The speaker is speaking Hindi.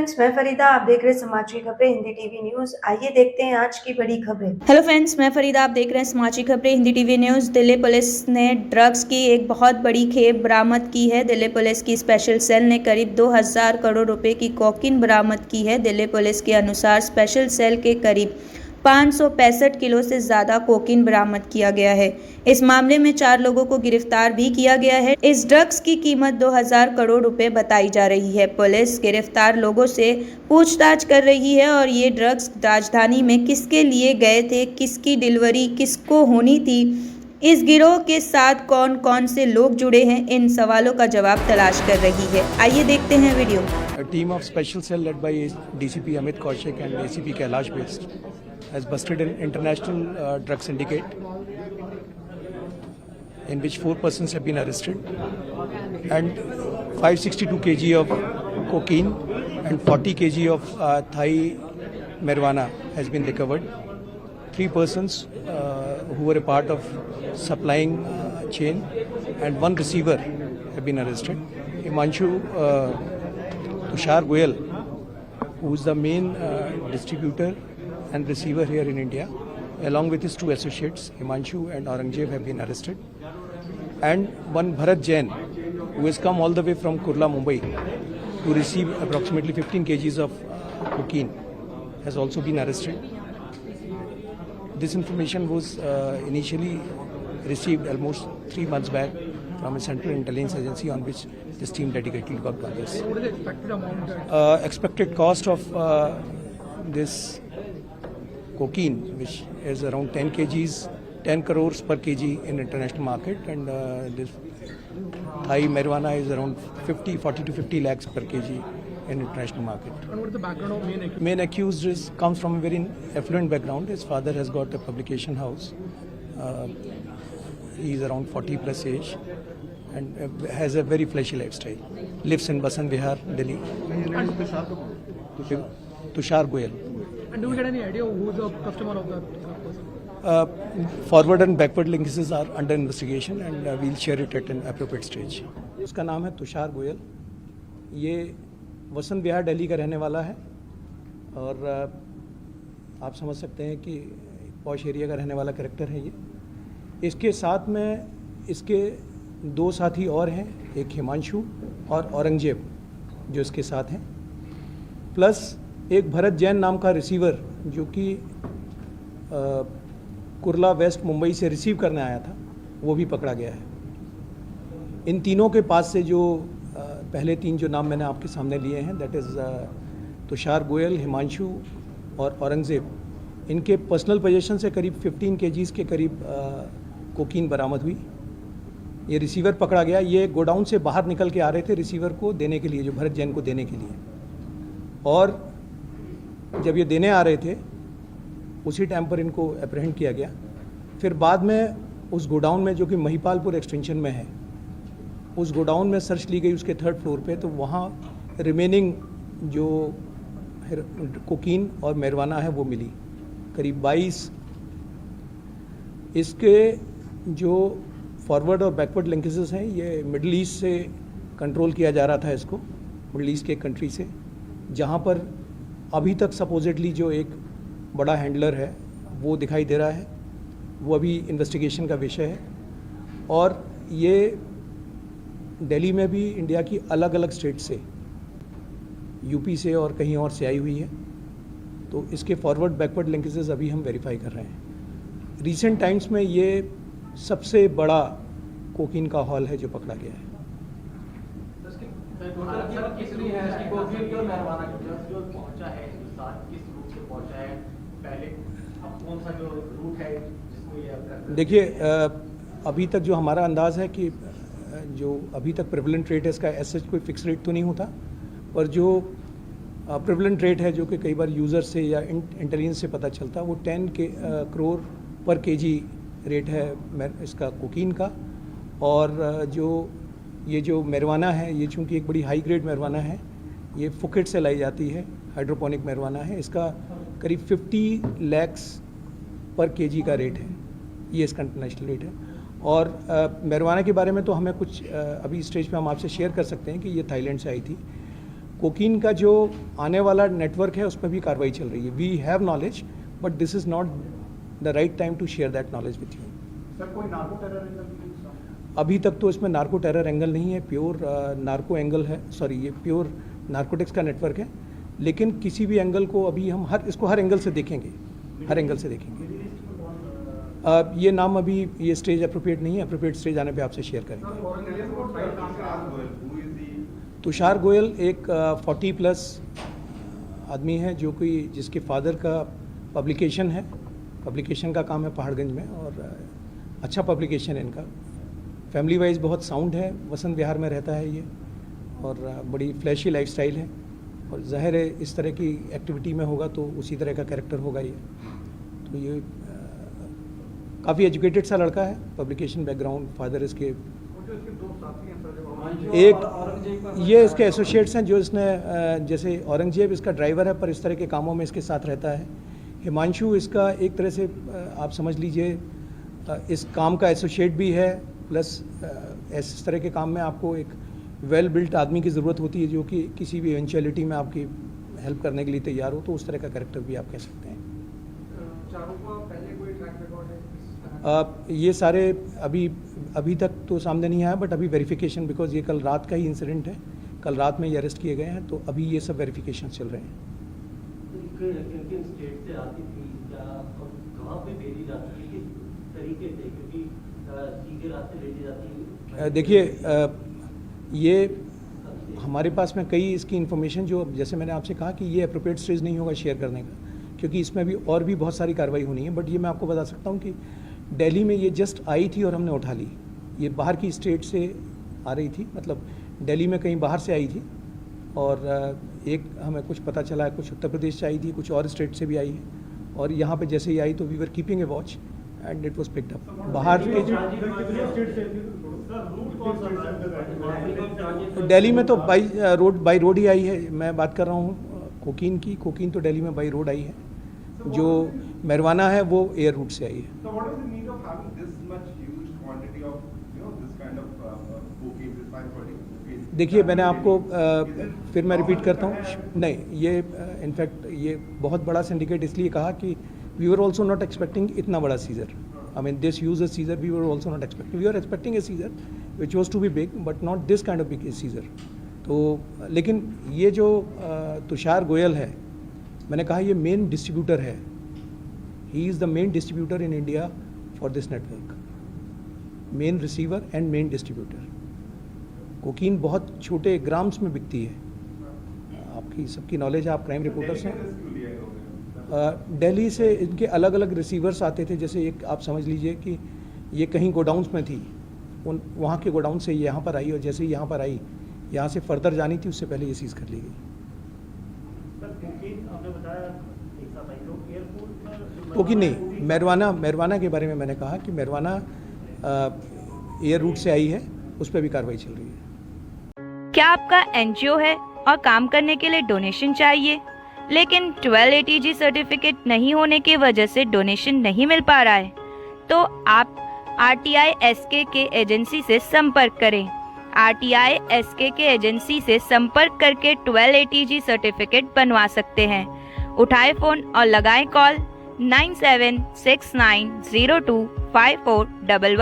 फ्रेंड्स, मैं फरीदा, आप देख रहे हैं समाचार खबरें हिंदी टीवी न्यूज। आइए देखते हैं आज की बड़ी खबरें। हेलो फ्रेंड्स, मैं फरीदा, आप देख रहे हैं समाचार खबरें Hindi TV news. Delhi police ने ड्रग्स की एक बहुत बड़ी खेप बरामद की है। दिल्ली पुलिस की स्पेशल सेल ने करीब 2000 करोड़ रुपए की कोकीन बरामद की है। दिल्ली पुलिस के अनुसार स्पेशल सेल के करीब 565 किलो से ज़्यादा कोकीन बरामद किया गया है। इस मामले में 4 लोगों को गिरफ्तार भी किया गया है। इस ड्रग्स की कीमत 2000 करोड़ रुपए बताई जा रही है। पुलिस गिरफ्तार लोगों से पूछताछ कर रही है और ये ड्रग्स राजधानी में किसके लिए गए थे, किसकी डिलीवरी किसको होनी थी, इस गिरोह के साथ कौन कौन से लोग जुड़े हैं, इन सवालों का जवाब तलाश कर रही है। आइए देखते हैं video. A team of special cell led by DCP Amit Kaushik and ACP Kailash Best has busted an international drug syndicate in which 4 persons have been arrested and 562 kg of cocaine and 40 kg of Thai marijuana has been recovered. 3 persons who were a part of supplying chain and 1 receiver have been arrested. Himanshu Tushar Goyal, who is the main distributor and receiver here in India, along with his 2 associates, Himanshu and Aurangzeb, have been arrested. And 1 Bharat Jain, who has come all the way from Kurla, Mumbai, to receive approximately 15 kgs of cocaine, has also been arrested. This information was initially received almost 3 months back from a central intelligence agency on which this team dedicatedly got progress. What is the expected amount? Expected cost of this cocaine, which is around 10 kgs, 10 crores per kg in international market, and this Thai marijuana is around 40 to 50 lakhs per kg in international market. And what is the background of main accused? Main accused comes from a very affluent background. His father has got a publication house. He is around 40 plus age and has a very flashy lifestyle. Lives in Basant Vihar, Delhi. Tushar Goyal. And do we get any idea who is the customer of that person? Forward and backward linkages are under investigation and we'll share it at an appropriate stage. उसका नाम है तुषार गोयल। ये वसंत विहार दिल्ली का रहने वाला है और आप समझ सकते हैं कि पॉश एरिया का रहने वाला कैरेक्टर है ये। इसके साथ में इसके 2 साथी और हैं, एक हिमांशु और औरंगजेब जो इसके साथ हैं, प्लस एक भरत जैन नाम का रिसीवर जो कि कुर्ला वेस्ट मुंबई से रिसीव करने आया था, वो भी पकड़ा गया है। इन तीनों के पास से जो पहले 3 जो नाम मैंने आपके सामने लिए हैं, दैट इज़ तुषार गोयल, हिमांशु और औरंगजेब, इनके पर्सनल पोजीशन से करीब 15 केजीज़ के करीब कोकीन बरामद हुई। ये रिसीवर पकड़ा गया। ये गोडाउन से बाहर निकल के आ रहे थे रिसीवर को देने के लिए, जो भरत जैन को देने के लिए, और जब ये देने आ रहे थे उसी टाइम पर इनको अप्रहेंड किया गया। फिर बाद में उस गोडाउन में, जो कि महिपालपुर एक्सटेंशन में है, उस गोडाउन में सर्च ली गई उसके 3rd फ्लोर पे, तो वहाँ रिमेनिंग जो कोकीन और marijuana है वो मिली, करीब 22। इसके जो फॉरवर्ड और बैकवर्ड लिंकेजेस हैं, ये मिडल ईस्ट से कंट्रोल किया जा रहा था इसको, मिडल ईस्ट के कंट्री से, जहाँ पर अभी तक सपोजिटली जो एक बड़ा हैंडलर है वो दिखाई दे रहा है, वो अभी इन्वेस्टिगेशन का विषय है। और ये दिल्ली में भी इंडिया की अलग अलग स्टेट से, यूपी से और कहीं और से आई हुई है, तो इसके फॉरवर्ड बैकवर्ड लिंकेजेस अभी हम वेरीफाई कर रहे हैं। रीसेंट टाइम्स में ये सबसे बड़ा कोकीन का हॉल है जो पकड़ा गया है। देखिए, अभी तक जो हमारा अंदाज़ है कि जो अभी तक प्रेवलेंट रेट है इसका, ऐसे कोई फिक्स रेट तो नहीं होता, पर जो प्रेवलेंट रेट है जो कि कई बार यूज़र से या इंटेलिजेंस से पता चलता, वो 10 करोड़ पर केजी रेट है इसका कोकीन का। और ये जो marijuana है, ये चूँकि एक बड़ी हाई ग्रेड marijuana है, ये फुकेट से लाई जाती है, हाइड्रोपोनिक marijuana है, इसका करीब 50 lakhs पर केजी का रेट है, ये इसका इंटरनेशनल रेट है। और marijuana के बारे में तो हमें कुछ अभी स्टेज पे हम आपसे शेयर कर सकते हैं कि ये थाईलैंड से आई थी। कोकीन का जो आने वाला नेटवर्क है उस पर भी कार्रवाई चल रही है. We have knowledge but this is not the right time to share that knowledge with you. Sir कोई नार्को टेरर एंगल भी अभी तक तो इसमें नार्को टेरर एंगल नहीं है, प्योर नार्को एंगल है. सॉरी, ये प्योर नार्कोटिक्स का नेटवर्क है. लेकिन किसी भी एंगल को अभी हम इसको हर एंगल से देखेंगे, हर एंगल से देखेंगे. ये नाम अभी ये स्टेज अप्रोप्रिएट नहीं है. अप्रोप्रिएट स्टेज आने पे आपसे शेयर करेंगे. तुषार गोयल एक 40 प्लस आदमी है जो कि जिसके फादर का पब्लिकेशन है. पब्लिकेशन का काम है पहाड़गंज में और अच्छा पब्लिकेशन है इनका. फैमिली वाइज बहुत साउंड है. वसंत विहार में रहता है ये और बड़ी फ्लैशी लाइफस्टाइल है और जाहिर है इस तरह की एक्टिविटी में होगा तो उसी तरह का कैरेक्टर होगा ये. तो ये काफ़ी एजुकेटेड सा लड़का है. पब्लिकेशन बैकग्राउंड, फादर इसके एक ये इसके एसोसिएट्स हैं जो इसने जैसे औरंगजेब इसका ड्राइवर है पर इस तरह के कामों में इसके साथ रहता है. हिमांशु इसका एक तरह से आप समझ लीजिए इस काम का एसोसिएट भी है. प्लस इस तरह के काम में आपको एक वेल बिल्ट आदमी की ज़रूरत होती है जो कि किसी भी इवेंचुअलिटी में आपकी हेल्प करने के लिए तैयार हो. तो उस तरह का कैरेक्टर भी आप कह सकते हैं. ये सारे अभी तक तो सामने नहीं आया बट अभी वेरिफिकेशन, बिकॉज ये कल रात का ही इंसिडेंट है. कल रात में ये अरेस्ट किए गए हैं तो अभी ये सब वेरिफिकेशन चल रहे हैं. किन स्टेट से आती थी, क्या कहाँ पे भेजी जाती है, किस तरीके से, क्योंकि सीधे रास्ते भेजी जाती है. देखिए ये हमारे पास में कई इसकी इन्फॉर्मेशन जो जैसे मैंने आपसे कहा कि ये अप्रोप्रिएट स्टेज नहीं होगा शेयर करने का क्योंकि इसमें भी और भी बहुत सारी कार्रवाई होनी है. बट ये मैं आपको बता सकता हूँ कि दिल्ली में ये जस्ट आई थी और हमने उठा ली. ये बाहर की स्टेट से आ रही थी, मतलब दिल्ली में कहीं बाहर से आई थी और एक हमें कुछ पता चला है कुछ उत्तर प्रदेश से आई थी, कुछ और स्टेट से भी आई है और यहाँ पे जैसे ही आई तो we were keeping a watch and it was picked up. बाहर के दिल्ली में तो बाई रोड ही आई है. मैं बात कर रहा हूँ कोकीन की. कोकीन तो दिल्ली में बाई रोड आई है. जो मैरवाना है वो एयर रूट से आई है. देखिए मैंने आपको फिर मैं रिपीट करता हूँ. नहीं, ये इनफैक्ट ये बहुत बड़ा सिंडिकेट इसलिए कहा कि we were also not expecting इतना बड़ा seizure. I mean this use a seizure we were also not expecting. We were expecting a seizure which was to be big but not this kind of big seizure. तो लेकिन ये जो तुषार गोयल है, मैंने कहा ये मेन डिस्ट्रीब्यूटर है. He is the main distributor in India for this network. Main receiver and main distributor. Cocaine बहुत छोटे ग्राम्स में बिकती है. आपकी सबकी नॉलेज है, आप क्राइम रिपोर्टर्स हैं. दिल्ली से इनके अलग अलग रिसीवर्स आते थे. जैसे एक आप समझ लीजिए कि ये कहीं गोडाउन्स में थी, उन वहाँ के गोडाउन से यहाँ पर आई और जैसे ही यहाँ पर आई, यहाँ से फर्दर जानी थी उससे पहले ये सीज़ कर ली गई. कोकीन नहीं, मैरवाना के बारे में मैंने कहा कि मैरवाना एयर रूट से आई है, उस पर भी कार्रवाई चल रही है. क्या आपका एनजीओ है और काम करने के लिए डोनेशन चाहिए लेकिन 1280G सर्टिफिकेट नहीं होने की वजह से डोनेशन नहीं मिल पा रहा है, तो आप RTI SK के एजेंसी से संपर्क करें. RTI SK के एजेंसी से संपर्क करके 1280G सर्टिफिकेट बनवा सकते हैं. उठाए फ़ोन और लगाएं कॉल 9769025411.